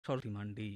सरस्वती मांडी।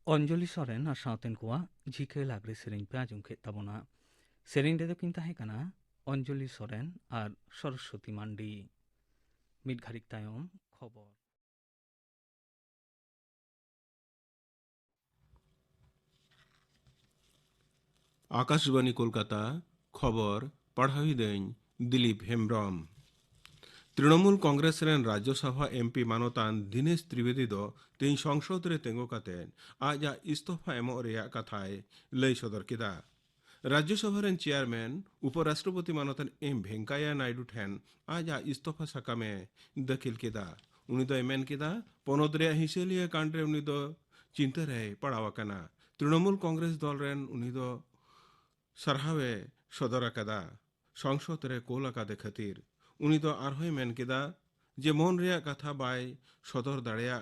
अंजलि सोरेन और सावतेन कुआ झिके लाग्रे सेरें पे आजम के तबना सेरें दे किन ताहे कना अंजलि सोरेन और सरस्वती मांडी। मिड घारिक तायम खबर। आकाशवाणी कोलकाता खबर पढ़ाई दें दिलीप हेम्ब्रम। तृणमूल कांग्रेस रेन राज्यसभा एमपी मानतान दिनेश त्रिवेदी दो तेई संसद रे तेंगो काते आज इस्तफा एमो रेया कथाय लई सदर केदा। राज्यसभा रेन चेयरमैन उपराष्ट्रपति मानतान एम वेंकैया नायडू ठेन आज इस्तफा साकामे दाखिल केदा। उनी दो मेन केदा पनोद रे हिसेलिया कांड रे उनी दो चिंता रे पड़ावाकना। तृणमूल कांग्रेस दल रेन उनी दो सरहावे सदर कदा संसद रे कोल आकादे खातिर उनी दो आरहोय मेन केदा जे मन रेया कथा बाय सदर दाड़ेया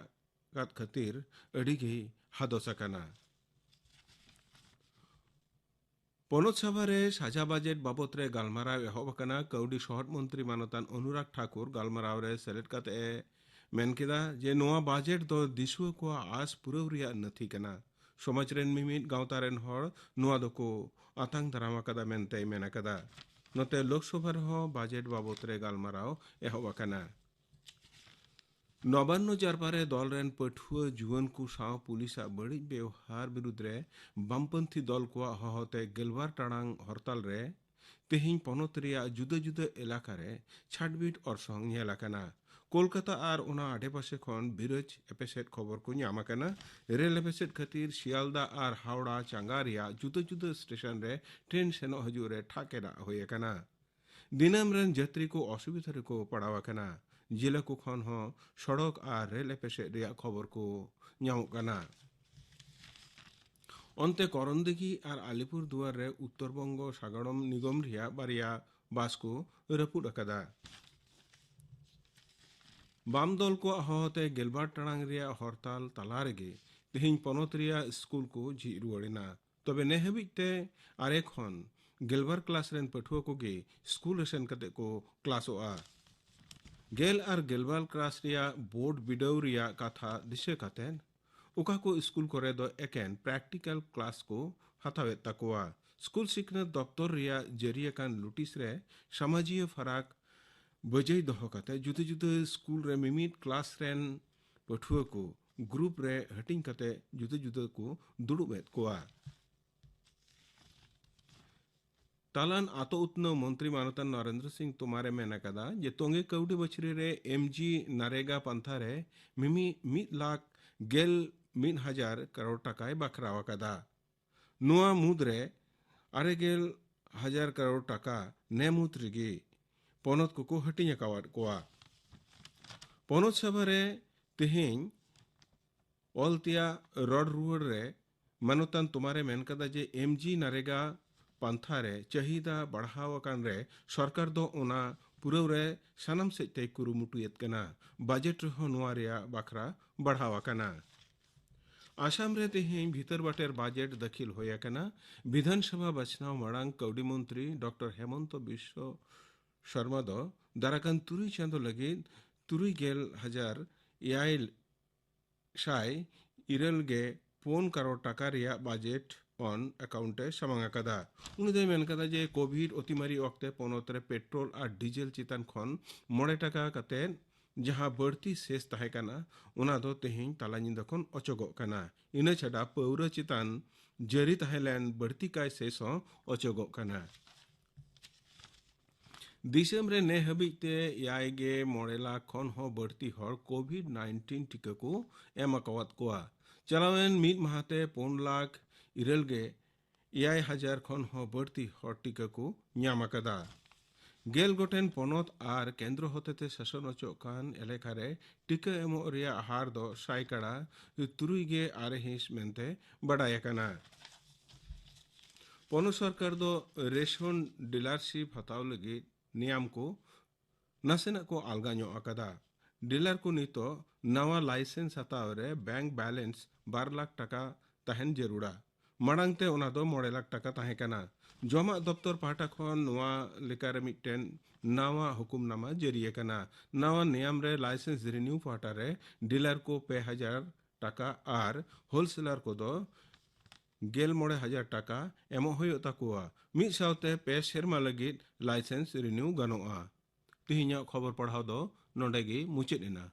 खातिर अड़ी गी हादस आकाना पनत सभारे साजा बजेट बाबत रे गालमाराव एहब आकाना कौडी शहर मंत्री मानतान अनुराग ठाकुर गालमाराव रे सेलेद काते मेनकेदा जे नोआ बजेट दो दिसुआ को आस पुरव रिया नथी कना समाज रेन मिमित गावता रेन हर नोआ दको आतंग दाराम आकादा मेनते मेन आकादा नोते लोकसभा रहो बजेट बाबत रे गालमाराव एहब आकाना नबान्न जारपारे दल रेन पठुआ जुवन को साव पुलिस बड़ी व्यवहार विरुद्ध रे बामपंथी दल को हहते गेलबार टाणांग हड़ताल रे तेहिं पनत रिया जुदा जुदा इलाका रे छाटबिट अरसंग नेलाकाना कोलकाता और उना आडेपाशे खन बिरज एपेसेट खबर को ᱧᱟᱢᱟᱠᱟᱱᱟ रेल एपेसेट खातिर शियालदा और हावड़ा चांगा रिया जुदा जुदा स्टेशन रे ट्रेन सेनो हजू रे ठाकेना होयकाना दिनम रेन यात्री को असुविधा रे को पड़ावाकाना जिला को खन हो सड़क और रेल एपेसेट रिया खबर को ᱧᱟᱢᱚᱜ अंते करंदिघी और आलिपुर दुआर रे उत्तरबंग सागड़म निगम रिया बारिया बास को रपुद अकादा बाम दल को हहते गेलबार टाणांग रिया हड़ताल तला रेगे तेहिं पनत रिया स्कूल को झिज रुआड़ेना तबे ने हबिते आरे खन गेलबार क्लास रेन पठुआ को गे स्कूल रे सेन कते को क्लासोआ गेल और गेलबार क्लास रिया बोर्ड बिडव रिया कथा दिशे कातेन उका को स्कूल करे दो एकेन प्रैक्टिकल क्लास को हतावे तकवा स्कूल सिखना दफ्तर रिया जरिया कान लुटिस रे समाजीय फराक बजई दहो काते जुदे जुदे स्कूल रे मिमिट क्लास रेन पठुआ को ग्रुप रे हटिंग काते जुदे जुदे को दुड़ुबेत कोआ तालान आतो उत्नो मंत्री मानतन नरेंद्र सिंह तोमारे मेना कदा जे तोंगे कौडी बछरी रे एमजी नरेगा पंथा रे मिमी 1 लाख गेल 1,000 करोड़ टकाय बखरावा कदा नुआ मुद्रे 9,000 करोड़ टका नेमुत रिगी पनत को हटिंग कावाद कोआ पनत सभारे तेहिं ओलतिया रड रुअड़ रे मानतान तुम्हारे मेन कदा जे एमजी नरेगा पंथा रे चाहिदा बढ़ाव कान रे सरकार दो ओना पुरव रे सानम से ते कुरुमुटुयत कना बजट रहो नुआ रिया बखरा बढ़ावा कना आसाम रे तेहिं भीतर बाटेर बजट दाखिल होया कना विधानसभा बचनाव मड़ांग कौडी मंत्री डॉक्टर हेमंत बिश्व शर्मा दो दाराकान तुरुई चांदो लगे 3,000 याइल शाय इरल गे 4 करोड़ टका रिया बजट ऑन अकाउंटे समांगा कदा उनी मेन कदा जे कोविड अतिमारी वक्ते पनत रे पेट्रोल और डीजल चितान खन 9 टका कते जहां बढ़ती शेष तहे कना उना दो तेहिं ताला निंदा खन अचगो कना इना छडा पौरा चितान जरी तहेलेन बढ़ती काय शेष अचगो कना दिसम रे ने हबिते यायगे 9 लाख खन हो बढ़ती हर कोविड-19 टीका को एम अकवत कोआ चलावेन मिद महाते 4 लाख इरल गे 1,000 खन हो बढ़ती हर टीका को ᱧᱟᱢ कदा गेल गोटेन पनत और केंद्र होते शासन अचोकान एलेकारे टीका एमो रिया हार दो साइकाड़ा 3 हिंस मेनते बड़ायकना पनत सरकार दो रेशन डीलरशिप हताव लगी नियम को नासेना को आलगाño अकदा डीलर को नितो नवा लाइसेंस हताव रे बैंक बैलेंस 12 लाख टका तहन जरूरा मड़ांगते उना दो 9 लाख टका तहे कना जमा दफ्तर पाटा खन नवा लेकारे मिटेन नवा हुकुमनामा जरिए कना नवा नियम रे लाइसेंस रिन्यू पाटा रे डीलर को 5,000 टका और होलसेलर को दो 9,000 टका एमो होयो ताकुआ मिद सावते 5 सेरमा लगित लाइसेंस रिन्यू गानोआ तिहिnya खबर पढ़ाव दो नोडेगी मुचेद एना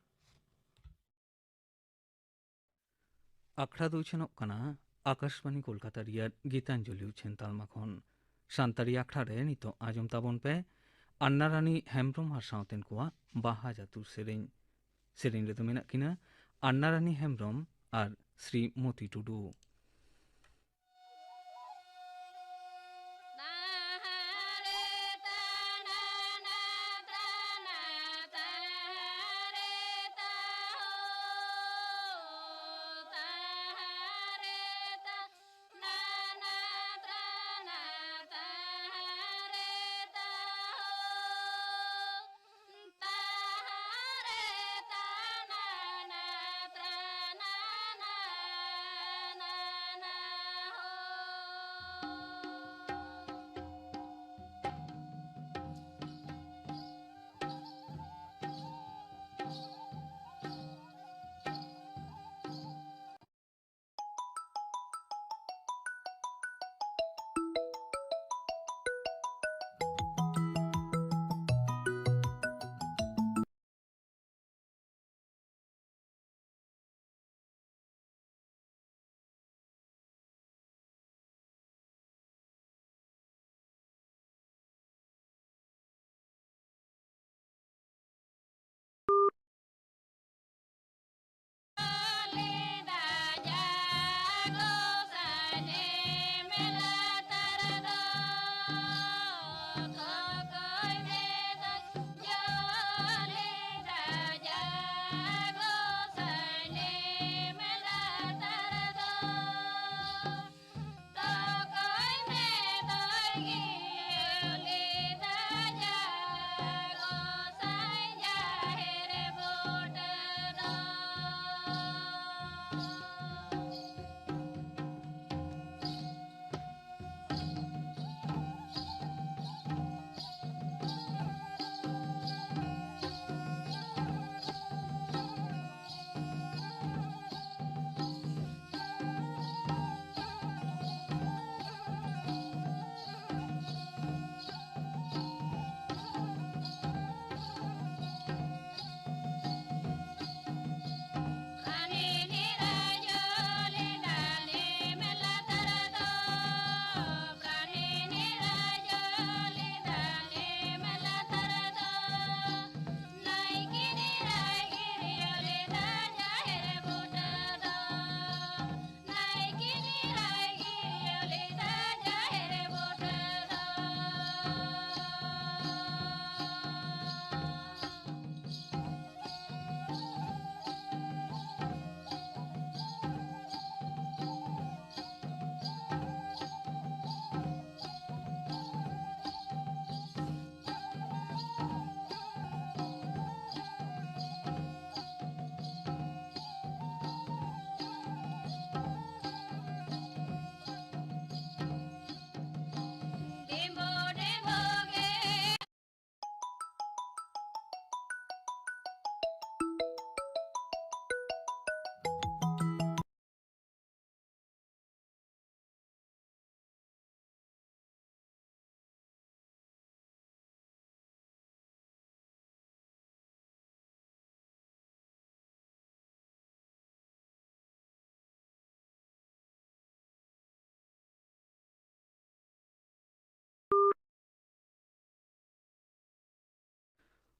आखड़ा दुछनों कना आकाशवाणी कोलकाता रिया गीतांजलि उछेन तालमा खन सान्तारी आखड़ा रे नितो आजम ताबन पे अन्ना रानी हेम्ब्रम हार सावतेन कोआ बाहा जातुर सेरेñ रे तो मेना किना अन्ना रानी हेम्ब्रम और श्री मोती टुडू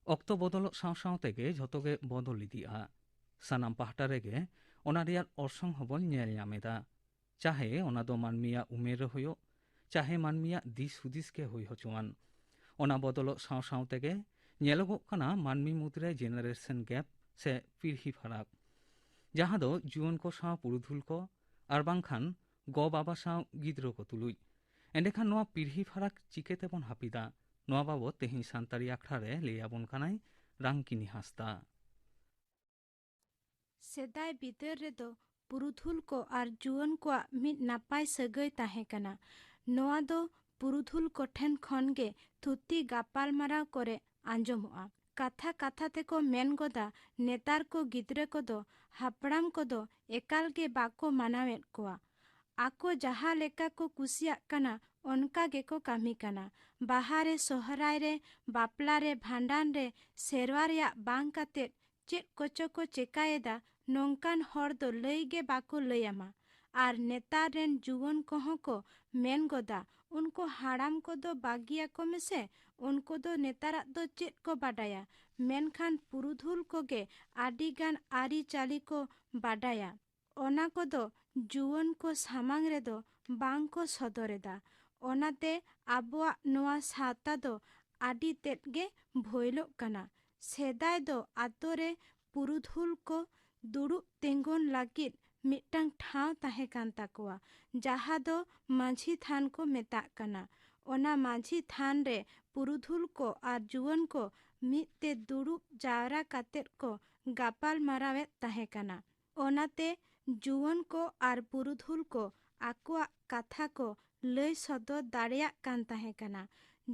ᱚᱠᱛᱚ ᱵᱚᱫᱚᱞᱚᱜ ᱥᱟᱶ ᱥᱟᱶ ᱛᱮᱜᱮ ᱡᱷᱚᱛᱚᱜᱮ ᱵᱚᱫᱚᱞ ᱤᱫᱤᱜᱼᱟ᱾ ᱥᱟᱱᱟᱢ ᱯᱟᱦᱴᱟ ᱨᱮᱜᱮ ᱚᱱᱟ ᱨᱮᱭᱟᱜ ᱚᱨᱥᱚᱝ ᱦᱚᱸᱵᱚᱱ ᱧᱮᱞ ᱧᱟᱢ ᱮᱫᱟ, ᱪᱟᱦᱮ ᱚᱱᱟ ᱫᱚ ᱢᱟᱹᱱᱢᱤᱭᱟᱜ ᱩᱢᱮᱨ ᱨᱮ ᱦᱩᱭᱩᱜ, ᱪᱟᱦᱮ ᱢᱟᱹᱱᱢᱤᱭᱟᱜ ᱫᱤᱥ ᱦᱩᱫᱤᱥ ᱜᱮ ᱦᱩᱭ ᱦᱚᱪᱚᱣᱟᱱ᱾ ᱚᱱᱟ ᱵᱚᱫᱚᱞᱚᱜ ᱥᱟᱶ ᱥᱟᱶ ᱛᱮᱜᱮ ᱧᱮᱞᱚᱜᱚᱜ ᱠᱟᱱᱟ ᱢᱟᱹᱱᱢᱤ ᱢᱩᱫᱽᱨᱮ ᱡᱮᱱᱟᱨᱮᱥᱚᱱ ᱜᱮᱯ ᱥᱮ ᱯᱤᱲᱦᱤ ᱯᱷᱟᱨᱟᱠ, ᱡᱟᱦᱟᱸ ᱫᱚ ᱡᱩᱣᱟᱹᱱ ᱠᱚ ᱥᱟᱶ ᱯᱩᱨᱩᱫᱷᱩᱞ ᱠᱚ ᱟᱨ ᱵᱟᱝᱠᱷᱟᱱ ᱜᱚ ᱵᱟᱵᱟ ᱥᱟᱶ ᱜᱤᱫᱽᱨᱟᱹ ko ᱛᱩᱞᱩᱡ᱾ ᱮᱸᱰᱮᱠᱷᱟᱱ ᱱᱚᱣᱟ ᱯᱤᱲᱦᱤ ᱯᱷᱟᱨᱟᱠ ᱪᱤᱠᱟᱹᱛᱮᱵᱚᱱ ᱦᱟᱹᱯᱤᱫᱟ? ᱱᱚᱣᱟ ᱵᱟᱵᱚᱫ ᱛᱮᱦᱮᱧ ᱥᱟᱱᱛᱟᱲᱤ ᱟᱠᱷᱲᱟ ᱨᱮ ᱞᱟᱹᱭ ᱟᱵᱚᱱ ᱠᱟᱱᱟᱭ ᱨᱟᱝᱠᱤᱱᱤ ᱦᱟᱸᱥᱫᱟ। ᱥᱮᱫᱟᱭ ᱵᱤᱫᱟᱹᱞ ᱨᱮᱫᱚ ᱯᱩᱨᱩᱫᱷᱩᱞ ᱠᱚ ᱟᱨ ᱡᱩᱣᱟᱹᱱ ᱠᱚᱣᱟᱜ ᱢᱤᱫ ᱱᱟᱯᱟᱭ ᱥᱟᱹᱜᱟᱹᱭ ᱛᱟᱦᱮᱸ ᱠᱟᱱᱟ। ᱱᱚᱣᱟ ᱫᱚ ᱯᱩᱨᱩᱫᱷᱩᱞ ᱠᱚᱴᱷᱮᱱ ᱠᱷᱚᱱᱜᱮ ᱛᱷᱩᱛᱤ ᱜᱟᱯᱟᱞᱢᱟᱨᱟᱣ ᱠᱚᱨᱮ ᱟᱸᱡᱚᱢᱚᱜᱼᱟ। ᱠᱟᱛᱷᱟ ᱠᱟᱛᱷᱟ ᱛᱮᱠᱚ ᱢᱮᱱ ᱜᱚᱫᱟ ᱱᱮᱛᱟᱨ ᱠᱚ ᱜᱤᱫᱽᱨᱟᱹ ᱠᱚᱫᱚ ᱦᱟᱯᱲᱟᱢ ᱠᱚᱫᱚ ᱮᱠᱟᱞ ᱜᱮ ᱵᱟᱠᱚ ᱢᱟᱱᱟᱣᱮᱫ ᱠᱚᱣᱟ। ᱟᱠᱚ ᱡᱟᱦᱟᱸ ᱞᱮᱠᱟ ᱠᱚ ᱠᱩᱥᱤᱭᱟᱜ ᱠᱟᱱᱟ ᱚᱱᱠᱟ ᱜᱮᱠᱚ ᱠᱟᱹᱢᱤ ᱠᱟᱱᱟ। ᱵᱟᱦᱟ ᱨᱮ, ᱥᱚᱦᱨᱟᱭ ᱨᱮ, ᱵᱟᱯᱞᱟ ᱨᱮ, ᱵᱷᱟᱸᱰᱟᱱ ᱨᱮ ᱥᱮᱨᱣᱟ ᱨᱮᱭᱟᱜ ᱵᱟᱝ ᱠᱟᱛᱮᱫ ᱪᱮᱫ ᱠᱚᱪᱚ ᱠᱚ ᱪᱮᱠᱟᱭᱮᱫᱟ, ᱱᱚᱝᱠᱟᱱ ᱦᱚᱲ ᱫᱚ ᱞᱟᱹᱭ ᱜᱮ ᱵᱟᱠᱚ ᱞᱟᱹᱭ ᱟᱢᱟ। ᱟᱨ ᱱᱮᱛᱟᱨ ᱨᱮᱱ ᱡᱩᱣᱟᱹᱱ ᱠᱚᱦᱚᱸ ᱠᱚ ᱢᱮᱱ ᱜᱚᱫᱟ ᱩᱱᱠᱩ ᱦᱟᱲᱟᱢ ᱠᱚᱫᱚ ᱵᱟᱹᱜᱤᱭᱟᱠᱚ ᱢᱮᱥᱮ, ᱩᱱᱠᱩ ᱫᱚ ᱱᱮᱛᱟᱨᱟᱜ ᱫᱚ ᱪᱮᱫ ᱠᱚ ᱵᱟᱰᱟᱭᱟ। ᱢᱮᱱᱠᱷᱟᱱ ᱯᱩᱨᱩᱫᱷᱩᱞ ᱠᱚᱜᱮ ᱟᱹᱰᱤᱜᱟᱱ ᱟᱹᱨᱤᱪᱟᱹᱞᱤ ᱠᱚ ᱵᱟᱰᱟᱭᱟ। ᱚᱱᱟ ᱠᱚᱫᱚ ᱡᱩᱣᱟᱹᱱ ᱠᱚ ᱥᱟᱢᱟᱝ ᱨᱮᱫᱚ ᱵᱟᱝ ᱠᱚ ᱥᱚᱫᱚᱨᱮᱫᱟ। ᱚᱱᱟᱛᱮ ᱟᱵᱚᱣᱟᱜ ᱱᱚᱣᱟ ᱥᱟᱶᱛᱟ ᱫᱚ ᱟᱹᱰᱤ ᱛᱮᱫ ᱜᱮ ᱵᱷᱚᱭᱞᱚᱜ ᱠᱟᱱᱟ। ᱥᱮᱫᱟᱭ ᱫᱚ ᱟᱛᱳ ᱨᱮ ᱯᱩᱨᱩᱫᱷᱩᱞ ᱠᱚ ᱫᱩᱲᱩᱵ ᱛᱤᱸᱜᱩᱱ ᱞᱟᱹᱜᱤᱫ ᱢᱤᱫᱴᱟᱝ ᱴᱷᱟᱶ ᱛᱟᱦᱮᱸ ᱠᱟᱱ ᱛᱟᱠᱚᱣᱟ, ᱡᱟᱦᱟᱸ ᱫᱚ ᱢᱟᱹᱡᱷᱤ ᱛᱷᱟᱱ ᱠᱚ ᱢᱮᱛᱟᱜ ᱠᱟᱱᱟ। ᱚᱱᱟ ᱢᱟᱹᱡᱷᱤ ᱛᱷᱟᱱ ᱨᱮ ᱯᱩᱨᱩᱫᱷᱩᱞ ᱠᱚ ᱟᱨ ᱡᱩᱣᱟᱹᱱ ᱠᱚ ᱢᱤᱫ ᱛᱮ ᱫᱩᱲᱩᱵ ᱡᱟᱣᱨᱟ ᱠᱟᱛᱮᱫ ko ᱜᱟᱯᱟᱞ ᱢᱟᱨᱟᱣᱮᱫ ᱛᱟᱦᱮᱸ ᱠᱟᱱᱟ। ᱚᱱᱟᱛᱮ ᱡᱩᱣᱟᱹᱱ ko ᱟᱨ ᱯᱩᱨᱩᱫᱷᱩᱞ ko ᱟᱠᱚᱣᱟᱜ ᱠᱟᱛᱷᱟ ko ᱞᱟᱹᱭ ᱥᱚᱫᱚᱨ ᱫᱟᱲᱮᱭᱟᱜ ᱠᱟᱱ ᱛᱟᱦᱮᱸ ᱠᱟᱱᱟ।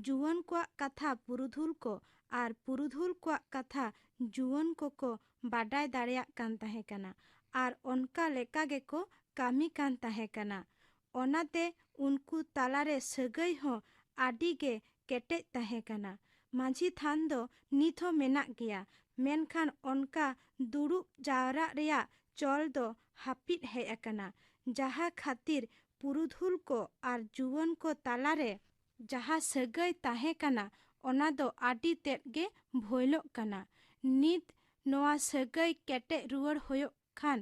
ᱡᱩᱣᱟᱹᱱ ᱠᱚᱣᱟᱜ ᱠᱟᱛᱷᱟ ᱯᱩᱨᱩᱫᱷᱩᱞ ko ᱟᱨ ᱯᱩᱨᱩᱫᱷᱩᱞ ᱠᱚᱣᱟᱜ ᱠᱟᱛᱷᱟ ᱡᱩᱣᱟᱹᱱ ᱠᱚᱠᱚ ᱵᱟᱰᱟᱭ ᱫᱟᱲᱮᱭᱟᱜ ᱠᱟᱱ ᱛᱟᱦᱮᱸ ᱠᱟᱱᱟ ᱟᱨ ᱚᱱᱠᱟ ᱞᱮᱠᱟ ᱜᱮᱠᱚ ᱠᱟᱹᱢᱤ ᱠᱟᱱ ᱛᱟᱦᱮᱸ ᱠᱟᱱᱟ। ᱚᱱᱟᱛᱮ ᱩᱱᱠᱩ ᱛᱟᱞᱟᱨᱮ ᱥᱟᱹᱜᱟᱹᱭ ᱦᱚᱸ ᱟᱹᱰᱤ ᱜᱮ ᱠᱮᱴᱮᱡ ᱛᱟᱦᱮᱸ ᱠᱟᱱᱟ। ᱢᱟᱹᱡᱷᱤ ᱛᱷᱟᱱ ᱫᱚ ᱱᱤᱛ ᱦᱚᱸ ᱢᱮᱱᱟᱜ ᱜᱮᱭᱟ, ᱢᱮᱱᱠᱷᱟᱱ ᱚᱱᱠᱟ ᱫᱩᱲᱩᱵ ᱡᱟᱣᱨᱟᱜ ᱨᱮᱭᱟᱜ ᱪᱚᱞ ᱫᱚ ᱦᱟᱹᱯᱤᱫ ᱦᱮᱡ ᱟᱠᱟᱱᱟ। ᱡᱟᱦᱟᱸ ᱠᱷᱟᱹᱛᱤᱨ ᱯᱩᱨᱩᱫᱷᱩᱞ ko ᱟᱨ ᱡᱩᱣᱟᱹᱱ ko ᱛᱟᱞᱟᱨᱮ ᱡᱟᱦᱟᱸ ᱥᱟᱹᱜᱟᱹᱭ ᱛᱟᱦᱮᱸ ᱠᱟᱱᱟ ᱚᱱᱟ ᱫᱚ ᱟᱹᱰᱤ ᱛᱮᱫ ᱜᱮ ᱵᱷᱚᱭᱞᱚᱜ ᱠᱟᱱᱟ। ᱱᱤᱛ ᱱᱚᱣᱟ ᱥᱟᱹᱜᱟᱹᱭ ᱠᱮᱴᱮᱡ ᱨᱩᱣᱟᱹᱲ ᱦᱩᱭᱩᱜ ᱠᱷᱟᱱ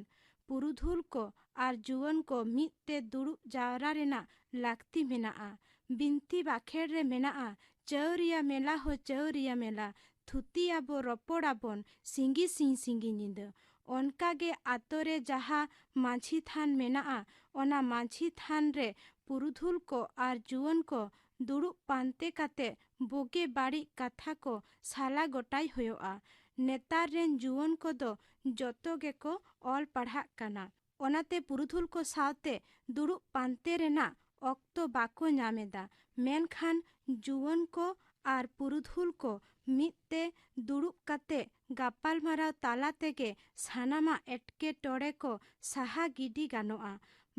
ᱯᱩᱨᱩᱫᱷᱩᱞ ko ᱟᱨ ᱡᱩᱣᱟᱹᱱ ko ᱢᱤᱫ ᱛᱮ ᱫᱩᱲᱩᱵ ᱡᱟᱣᱨᱟ ᱨᱮᱱᱟᱜ ᱞᱟᱹᱠᱛᱤ ᱢᱮᱱᱟᱜᱼᱟ। ᱵᱤᱱᱛᱤ ᱵᱟᱠᱷᱮᱲ ᱨᱮ ᱢᱮᱱᱟᱜᱼᱟ ᱪᱟᱹᱣᱨᱤᱭᱟᱹ ᱢᱮᱞᱟ ᱦᱚ ᱪᱟᱹᱣᱨᱤᱭᱟᱹ ᱢᱮᱞᱟ, ᱛᱷᱩᱛᱤᱭᱟᱵᱚ ᱨᱚᱯᱚᱲᱟᱵᱚᱱ ᱥᱤᱸᱜᱤ ᱥᱤᱧ ᱥᱤᱸᱜᱤ ᱧᱤᱫᱟᱹ। ᱚᱱᱠᱟᱜᱮ ᱟᱛᱳ ᱨᱮ ᱡᱟᱦᱟᱸ ᱢᱟᱹᱡᱷᱤ ᱛᱷᱟᱱ ᱢᱮᱱᱟᱜᱼᱟ ᱚᱱᱟ ᱢᱟᱹᱡᱷᱤ ᱛᱷᱟᱱ ᱨᱮ ᱯᱩᱨᱩᱫᱷᱩᱞ ko ᱟᱨ ᱡᱩᱣᱟᱹᱱ ko ᱫᱩᱲᱩᱵ ᱯᱟᱱᱛᱮ ᱠᱟᱛᱮ ᱵᱩᱜᱤ ᱵᱟᱹᱲᱤᱡ ᱠᱟᱛᱷᱟ ko ᱥᱟᱞᱟ ᱜᱚᱴᱟᱭ ᱦᱩᱭᱩᱜᱼᱟ। ᱱᱮᱛᱟᱨ ᱨᱮᱱ ᱡᱩᱣᱟᱹᱱ ᱠᱚᱫᱚ ᱡᱚᱛᱚ ᱜᱮᱠᱚ ᱚᱞ ᱯᱟᱲᱦᱟᱜ ᱠᱟᱱᱟ। ᱚᱱᱟᱛᱮ ᱯᱩᱨᱩᱫᱷᱩᱞ ko ᱥᱟᱶᱛᱮ ᱫᱩᱲᱩᱵ ᱯᱟᱱᱛᱮ ᱨᱮᱱᱟᱜ ᱚᱠᱛᱚ ᱵᱟᱠᱚ ᱧᱟᱢ ᱮᱫᱟ। ᱢᱮᱱᱠᱷᱟन ᱡᱩᱣᱟᱹᱱ ko ᱟᱨ ᱯᱩᱨᱩᱫᱷᱩᱞ ko ᱢᱤᱫ ᱛᱮ ᱫᱩᱲᱩᱵ ᱠᱟᱛᱮ ᱜᱟᱯᱟᱞᱢᱟᱨᱟᱣ ᱛᱟᱞᱟ ᱛᱮᱜᱮ ᱥᱟᱱᱟᱢᱟᱜ ᱮᱴᱠᱮᱴᱚᱬᱮ ko ᱥᱟᱦᱟ ᱜᱤᱰᱤ ᱜᱟᱱᱚᱜᱼᱟ।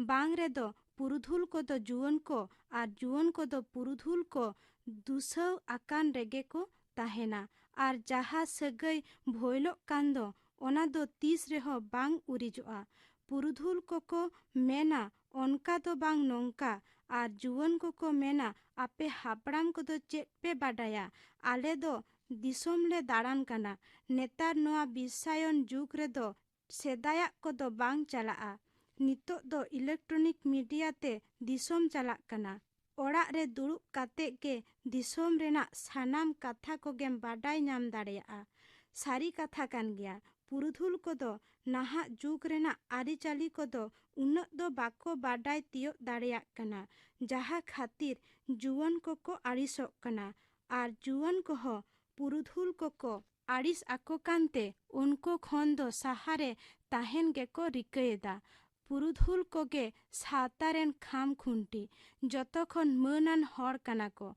ᱵᱟᱝ ᱨᱮᱫᱚ ᱯᱩᱨᱩᱫᱷᱩᱞ ᱠᱚᱫᱚ ᱡᱩᱣᱟᱹᱱ ko ᱟᱨ ᱡᱩᱣᱟᱹᱱ ᱠᱚᱫᱚ ᱯᱩᱨᱩᱫᱷᱩᱞ ko ᱫᱩᱥᱟᱹᱣ ᱟᱠᱟᱱ ᱨᱮᱜᱮ ko ᱛᱟᱦᱮᱱᱟ ᱟᱨ ᱡᱟᱦᱟᱸ ᱥᱟᱹᱜᱟᱹᱭ ᱵᱷᱚᱭᱞᱚᱜ ᱠᱟᱱ ᱫᱚ ᱚᱱᱟ ᱫᱚ ᱛᱤᱥ ᱨᱮᱦᱚᱸ ᱵᱟᱝ ᱩᱨᱤᱡᱚᱜᱼᱟ। ᱯᱩᱨᱩᱫᱷᱩᱞ ᱠᱚᱠᱚ ᱢᱮᱱᱟ ᱚᱱᱠᱟ ᱫᱚ ᱵᱟᱝ ᱱᱚᱝᱠᱟ, ᱟᱨ ᱡᱩᱣᱟᱹᱱ ᱠᱚᱠᱚ ᱢᱮᱱᱟ ᱟᱯᱮ ᱦᱟᱯᱲᱟᱢ ᱠᱚᱫᱚ ᱪᱮᱫ ᱯᱮ ᱵᱟᱰᱟᱭᱟ, ᱟᱞᱮ ᱫᱚ ᱫᱤᱥᱚᱢ ᱞᱮ ᱫᱟᱬᱟᱱ ᱠᱟᱱᱟ। ᱱᱮᱛᱟᱨ ᱱᱚᱣᱟ ᱵᱤᱥᱥᱟᱭᱚᱱ ᱡᱩᱜᱽ ᱨᱮᱫᱚ ᱥᱮᱫᱟᱭᱟᱜ ᱠᱚᱫᱚ ᱵᱟᱝ ᱪᱟᱞᱟᱜᱼᱟ। ᱱᱤᱛᱚᱜ ᱫᱚ ᱤᱞᱮᱠᱴᱨᱚᱱᱤᱠ ᱢᱤᱰᱤᱭᱟ te ᱫᱤᱥᱚᱢ ᱪᱟᱞᱟᱜ ᱠᱟᱱᱟ। ᱚᱲᱟᱜ ᱨᱮ ᱫᱩᱲᱩᱵ ᱠᱟᱛᱮᱜ ᱜᱮ ᱫᱤᱥᱚᱢ ᱨᱮᱱᱟᱜ ᱥᱟᱱᱟᱢ ᱠᱟᱛᱷᱟ ᱠᱚᱜᱮᱢ ᱵᱟᱰᱟᱭ ᱧᱟᱢ ᱫᱟᱲᱮᱭᱟᱜᱼᱟ। ᱥᱟᱹᱨᱤ ᱠᱟᱛᱷᱟ ᱠᱟᱱ ᱜᱮᱭᱟ, ᱯᱩᱨᱩᱫᱷᱩᱞ ᱠᱚᱫᱚ ᱱᱟᱦᱟᱜ ᱡᱩᱜᱽ ᱨᱮᱱᱟᱜ ᱟᱹᱨᱤᱪᱟᱹᱞᱤ ᱠᱚᱫᱚ ᱩᱱᱟᱹᱜ ᱫᱚ ᱵᱟᱠᱚ ᱵᱟᱰᱟᱭ ᱛᱤᱭᱳᱜ ᱫᱟᱲᱮᱭᱟᱜ ᱠᱟᱱᱟ, ᱡᱟᱦᱟᱸ ᱠᱷᱟᱹᱛᱤᱨ ᱡᱩᱣᱟᱹᱱ ᱠᱚᱠᱚ ᱟᱹᱲᱤᱥᱚᱜ ᱠᱟᱱᱟ। ᱟᱨ ᱡᱩᱣᱟᱹᱱ ᱠᱚᱦᱚᱸ ᱯᱩᱨᱩᱫᱷᱩᱞ ᱠᱚᱠᱚ ᱟᱹᱲᱤᱥ ᱟᱠᱚ ᱠᱟᱱᱛᱮ ᱩᱱᱠᱩ ᱠᱷᱚᱱ ᱫᱚ ᱥᱟᱦᱟᱨᱮ ᱛᱟᱦᱮᱱ ᱜᱮᱠᱚ ᱨᱤᱠᱟᱹᱭᱮᱫᱟ। ᱯᱩᱨᱩᱫᱷᱩᱞ ᱠᱚᱜᱮ ᱥᱟᱶᱛᱟ ᱨᱮᱱ ᱠᱷᱟᱢ ᱠᱷᱩᱱᱴᱤ, ᱡᱚᱛᱚ ᱠᱷᱚᱱ ᱢᱟᱹᱱᱟᱱ ᱦᱚᱲ ᱠᱟᱱᱟ ᱠᱚ।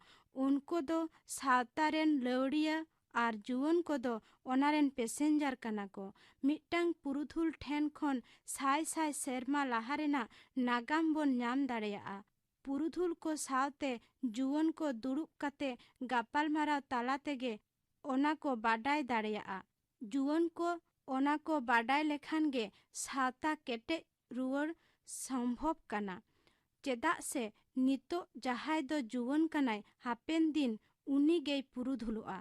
ᱩᱱᱠᱩ ᱫᱚ ᱥᱟᱶᱛᱟ ᱨᱮᱱ ᱞᱟᱹᱣᱲᱤᱭᱟᱹ ᱟᱨ ᱡᱩᱣᱟᱹᱱ ᱠᱚᱫᱚ ᱚᱱᱟ ᱨᱮᱱ ᱯᱮᱥᱮᱧᱡᱟᱨ ᱠᱟᱱᱟ ᱠᱚ। ᱢᱤᱫᱴᱟᱝ ᱯᱩᱨᱩᱫᱷᱩᱞ ᱴᱷᱮᱱ ᱠᱷᱚᱱ ᱥᱟᱭ ᱥᱟᱭ ᱥᱮᱨᱢᱟ ᱞᱟᱦᱟ ᱨᱮᱱᱟᱜ ᱱᱟᱜᱟᱢ ᱵᱚᱱ ᱧᱟᱢ ᱫᱟᱲᱮᱭᱟᱜᱼᱟ। ᱯᱩᱨᱩᱫᱷᱩᱞ ko ᱥᱟᱶᱛᱮ ᱡᱩᱣᱟᱹᱱ ko ᱫᱩᱲᱩᱵ ᱠᱟᱛᱮ ᱜᱟᱯᱟᱞᱢᱟᱨᱟᱣ ᱛᱟᱞᱟ ᱛᱮᱜᱮ ᱚᱱᱟ ko ᱵᱟᱰᱟᱭ ᱫᱟᱲᱮᱭᱟᱜᱼᱟ। ᱡᱩᱣᱟᱹᱱ ko ᱚᱱᱟ ko ᱵᱟᱰᱟᱭ ᱞᱮᱠᱷᱟᱱ ᱜᱮ ᱥᱟᱶᱛᱟ ᱠᱮᱴᱮᱡ ᱨᱩᱣᱟᱹᱲ ᱥᱚᱢᱵᱷᱚᱵ ᱠᱟᱱᱟ। ᱪᱮᱫᱟᱜ ᱥᱮ ᱱᱤᱛᱚᱜ ᱡᱟᱦᱟᱸᱭ ᱫᱚ ᱡᱩᱣᱟᱹᱱ ᱠᱟᱱᱟᱭ ᱦᱟᱯᱮᱱ ᱫᱤᱱ ᱩᱱᱤ ᱜᱮᱭ ᱯᱩᱨᱩᱫᱷᱩᱞᱚᱜᱼᱟ।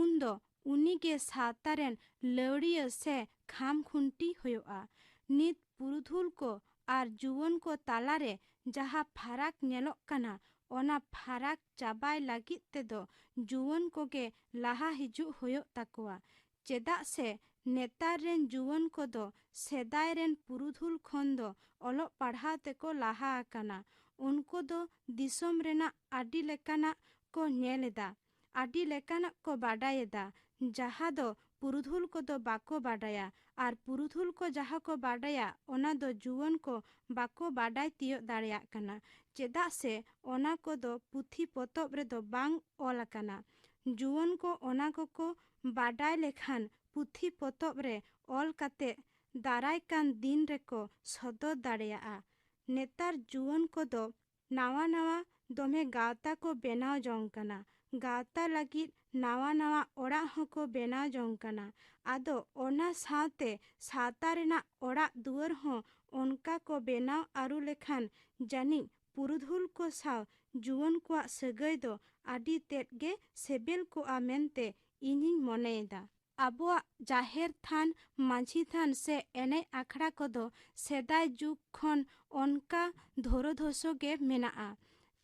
ᱩᱱᱫᱚ उनीगे सावता रेन लौड़िया से खाम खुंटी होयोआ। नित पुरुधुल को आर जुवन को तालारे जहाँ फाराक नेलोक कना ओना फाराक चाबाय लागित तेदो जुवन को गे लाहा हिजु होयोक ताकोआ। चेदा से नेतार रेन जुवन को दो सेदाय रेन पुरुधुल खन दो ओलोक पढ़ाव तेको लाहा आकाना। उनको दो दिसोम रेना आडी लेकाना को नेलेदा, आडी लेकाना को बाडायेदा जहाँ दो पुरुधुल को दो बाको बाडाया आर पुरुधुल को जहाँ को बाडाया ओना दो जुवन को बाको बाडाय तियो दाड़ियाक कना। चेदा से ओना को दो पुथी पोतोब रे दो बांग ओल आकाना। जुवन को ओना को बाडाय लेखान पुथी पोतोब रे ओल काते दाराय कान दिन रेको सदर दाड़ियाआ। नेतार जुवन को दो नावा नावा दोमे गावता को बेनाव जोंग कना। गावता लगी नावा नावा ओड़ा होको बेनाव जोंग कना। आदो ओना सावते सावता रेना ओड़ा दुआर हो उनका को बेनाव आरु लेखान जानी पुरुधुल को साव जुवन को सगै दो आडी तेट गे सेबेल को आमेनते इनिंग मोनेदा। आबुआ जाहेर थान माझी थान से एने आखड़ा को दो सेदाय जुग खन उनका धोरो धोसो गे मेनाआ।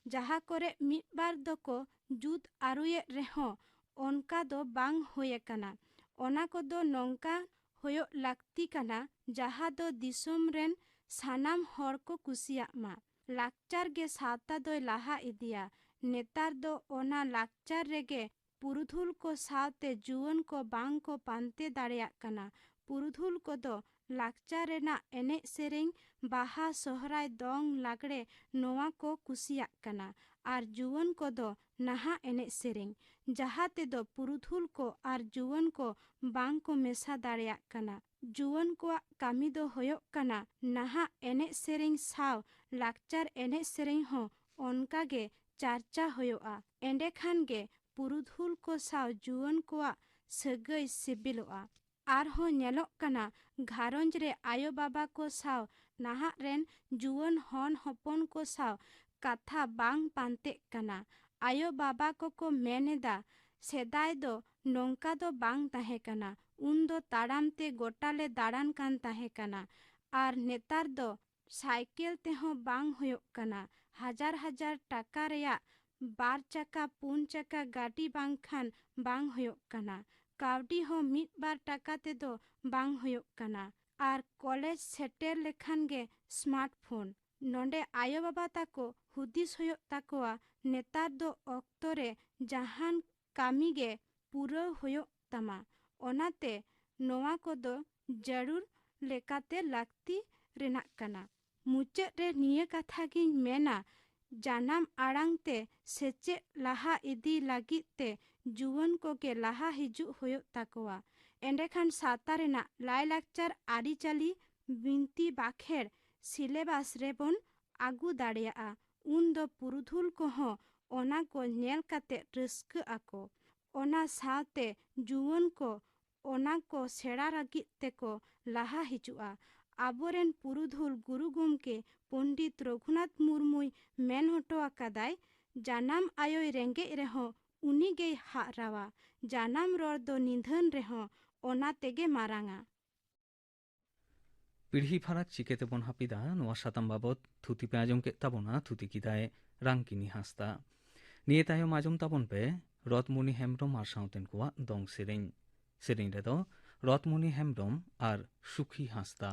जहाँ करे मिद बार दो को जुद आरुये रेहो उनका दो बांग होये कना। ओना को दो नौका होयो लाक्ति कना जहाँ दो दिसोम रेन सानाम हर को कुसिया मा। लाकचार गे सावता दो लाहा इदिया। नेतार दो ओना लाकचार रेगे पुरुधुल को सावते जुवन को बांग को पानते दाड़ियाक कना। पुरुधुल को दो लाकचार रेना एने सेरेंग बाहा सोहराय दोंग लागड़े नोवा को कुसियाक कना आर जुवन को दो नहा एने सेरेंग जहाँ ते दो पुरुधुल को आर जुवन को बांग को मेसा दाड़ियाक कना। जुवन को कामी दो होयोक कना नहा एने सेरेंग साव लाकचार एने सेरेंग हो उनका गे चार्चा होयोआ। एंडे खान गे पुरुधुल को साव जुवन को सगै सिबिलोआ। आरहो नेलोक कना घारंज रे आयो बाबा को साव नाहा रेन जुवन हन हपन को साव कथा बांग पानते कना। आयो बाबा को मेनेदा सेदाय दो नौका दो बांग ताहे कना। उन दो ताड़ाम ते गोटाले दाड़ान कान ताहे कना आर नेतार दो साइकेल ते हो बांग होयोक कना। हजार हजार टाका रेया बार चका पुन चका गाड़ी बांग खान बांग होयोक कना। कावडी हो मिद बार टाका ते दो बांग होयोक कना आर कॉलेज सेटेर लेखान गे स्मार्टफोन। नोंडे आयो बाबा ताको हुदिस होयोक ताकोआ नेतार दो ऑक्तो रे जहान कामी गे पूरा होयोक तमा। ओनाते नोवा को दो जरूर लेकाते लागती रेनाक कना। मुचाद रे निये कथा गिन मेना जानाम आड़ांग ते सेचे लाहा इदी लागित ते जुवन को के लाहा हिजु होयोक ताकोआ। एंडेखान सावता रेना लाई लाकचार आरी चाली बिनती बाखेर सिलेबास रेबन आगु दाड़ियाआ। उन दो पुरुधुल को हो ओना को नेल काते रस्क आको। ओना सावते जुवन को ओना को सेड़ा लागित ते को लाहा हिजुआ। आबोरेन पुरुधुल गुरु गोमके पंडित रघुनाथ मुर्मुई मेन हटो आकादाय जानाम आयोय रेंगे रेहो उनी गे हारावा जानाम रोड दो निधन रेहो ओना तेगे मारांगा। पीढ़ी फाराक चिकेते बन हापिदा नोआ साताम बाबद थुति पे आजम के ताबोना थुति किदाय रांकिनी हासता निये तायम आजम ताबन पे रतमुनि हेम्ब्रम आर सावतेन कोआ दंग सेरेंग सेरेंग रेदो रतमुनि हेम्ब्रम आर सुखी हासता।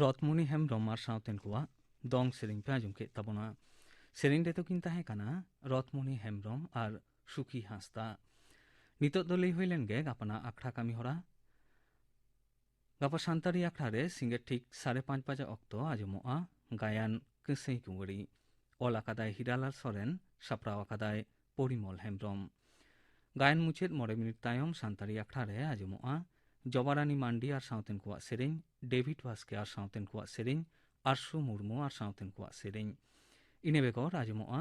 रतमणि हेम्ब्रम आर सावतेन कोआ दंग सेरें पे आजम के तबना सेरें रेदो किन ताहे काना रतमणि हेम्ब्रम आर सुखी हांसदा नितो दो लई हुइलेन गे गापाना आखड़ा कामी हरा गापा सान्तारी आखड़ा रे सिंगे ठीक 5:30 बाजा अक्तो आजमोआ गायान कसै कुंगड़ी अल आकादाय हिरालाल सरेन साप्राव आकादाय परिमल हेम्ब्रम गायन मुचेद 9 मिनिट तायम सान्तारी आखड़ा रे आजमोआ जबारानी मांडी आर सावतेन कोआ सेरें डेविड वास्के आर सावतेन कोआ सेरें आरसु मुर्मू आर सावतेन कोआ सेरें इने बेगर आजमोआ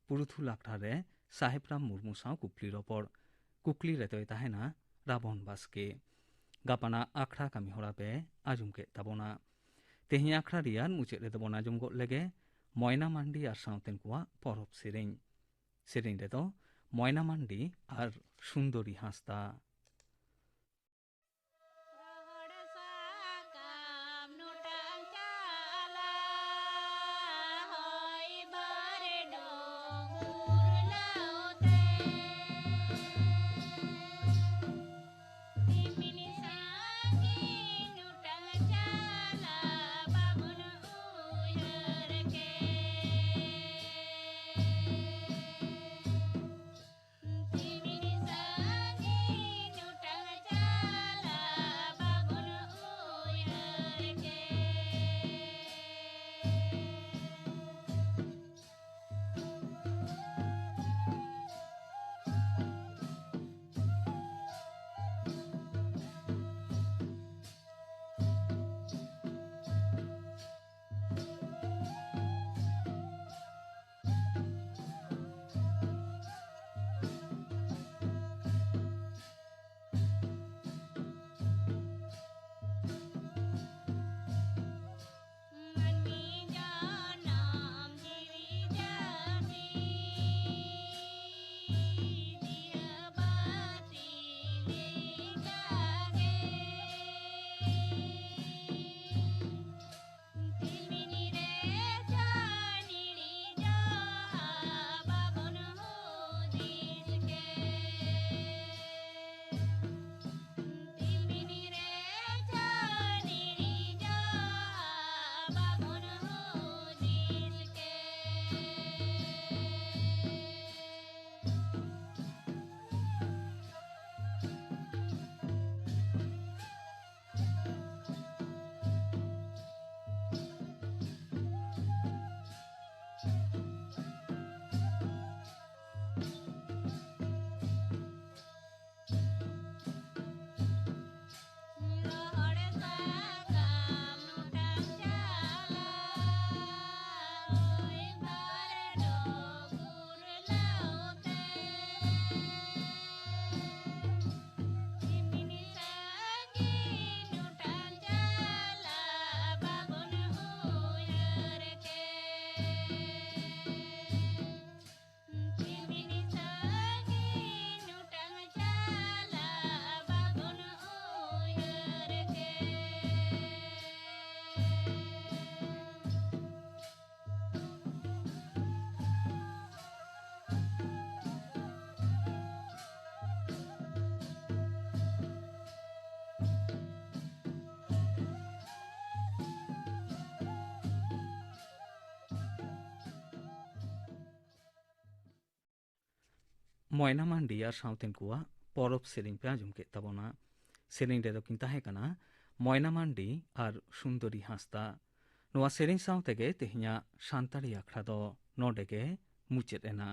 पुरुथुल आखड़ा रे साहेबराम मुर्मू साव कुकली रपड़ कुकली रेतोय ताहेना राबन बास्के गापाना आखड़ा कामी हरा पे आजुम के ताबोना तेही आखड़ा रियान मुचेद रेदो बन आजुम गो लेगे मयना मांडी आर सावतेन कोआ परब सेरें सेरें रेदो मयना मांडी आर सुंदरी हांसदा मयना मांडी आर सावतेन कोआ परब सेरें पे आजुम के ताबोना सेरें रेदो किन ताहे काना मयना मांडी आर सुंदरी हांसदा नोआ सेरें सावतेगे तेहिया सान्तारी आखड़ा दो नोडेगे मुचेद एना।